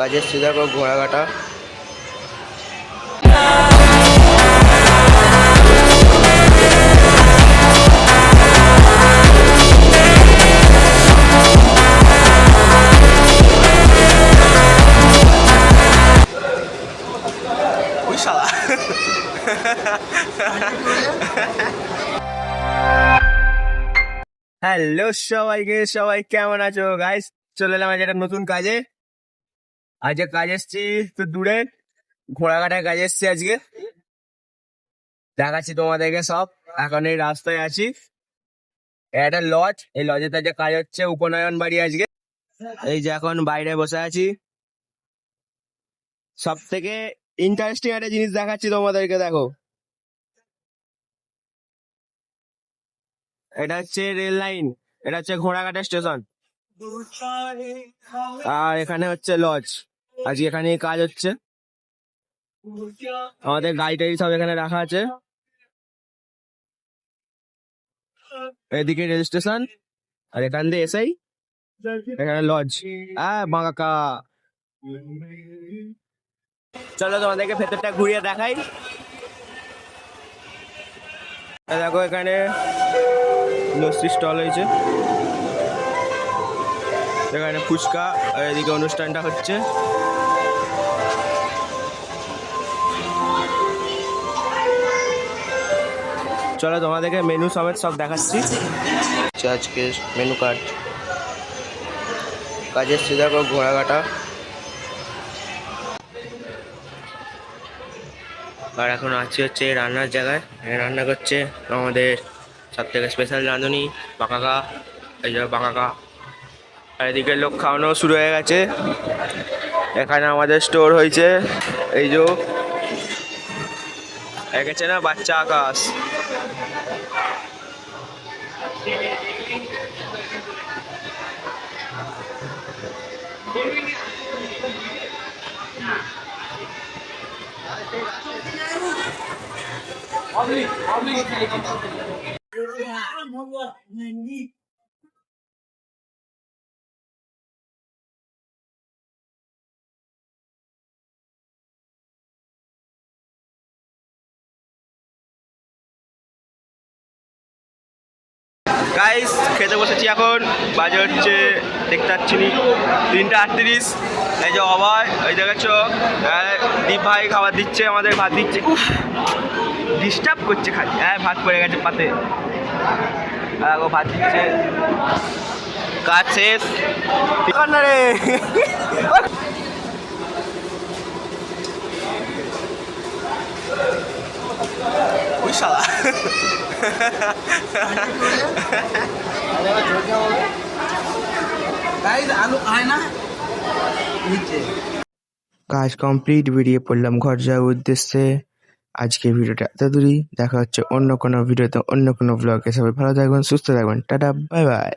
কাজের সিধা ঘোড়াঘাটা। হ্যালো সবাইকে, সবাই কেমন আছো গাইস? চলে এলাম আজ একটা নতুন কাজে। আজকে কাজ এসছি তো দূরে, ঘোড়াঘাটায় কাজ এসছি আজকে। দেখাচ্ছি তোমাদেরকে সব। এখন এই রাস্তায় আছি, একটা লজ, এই লজেতে যে কাজ হচ্ছে উপনয়ন বাড়ি আজকে। এই যে এখন বাইরে বসে আছি। সব থেকে ইন্টারেস্টিং একটা জিনিস দেখাচ্ছি তোমাদেরকে, দেখো। এটা হচ্ছে রেল লাইন, এটা হচ্ছে ঘোড়াঘাটা স্টেশন, আর এখানে হচ্ছে লজ। আজকে এখানে কাজ হচ্ছে। আমাদের গাড়ি টাড়ি সব এখানে রাখা আছে। এদিকে রেল স্টেশন, আর এখান দিয়ে এসেই এখানে লজ। বাঁকা। চলো তোমাদেরকে ভেতরটা ঘুরিয়ে দেখাই। দেখো এখানে লস্যি স্টল হয়েছে, এখানে ফুচকা, আর এদিকে অনুষ্ঠানটা হচ্ছে। চলো তোমাদেরকে মেনু সমেত সব দেখাচ্ছি। আজকে মেনু কার্ড। কাজের সিধা ঘোড়াঘাটা। আর এখন আছি হচ্ছে রান্নার জায়গায়, রান্না করছে আমাদের সব থেকে স্পেশাল রাঁধুনি বাঁকা। এই যে বাঁকা। আর এদিকে লোক খাওয়ানো শুরু হয়ে গেছে। এখানে আমাদের স্টোর হয়েছে, এই যে এঁকেছে না বাচ্চা আকাশ। গাইস খেতে বসেছি এখন, বাজে হচ্ছে দেখতে পাচ্ছি 3:38। এই যে অভয়, ওই দেখেছো দীপ ভাই খাবার দিচ্ছে, আমাদের ভাত দিচ্ছে। উফ, ডিস্টার্ব করছে খালি। ভাত পড়ে গেছে পাতে, ও ভাত দিচ্ছে। কাজ শেষ না রে। ওই শালা কাজ কমপ্লিট, বেরিয়ে পড়লাম ঘর যাওয়ার উদ্দেশ্যে। আজকে ভিডিওটা এত দূরই। দেখা হচ্ছে অন্য কোনো ভিডিওতে, অন্য কোনো ব্লগে। সবাই ভালো থাকবেন, সুস্থ থাকবেন। Tata, bye bye.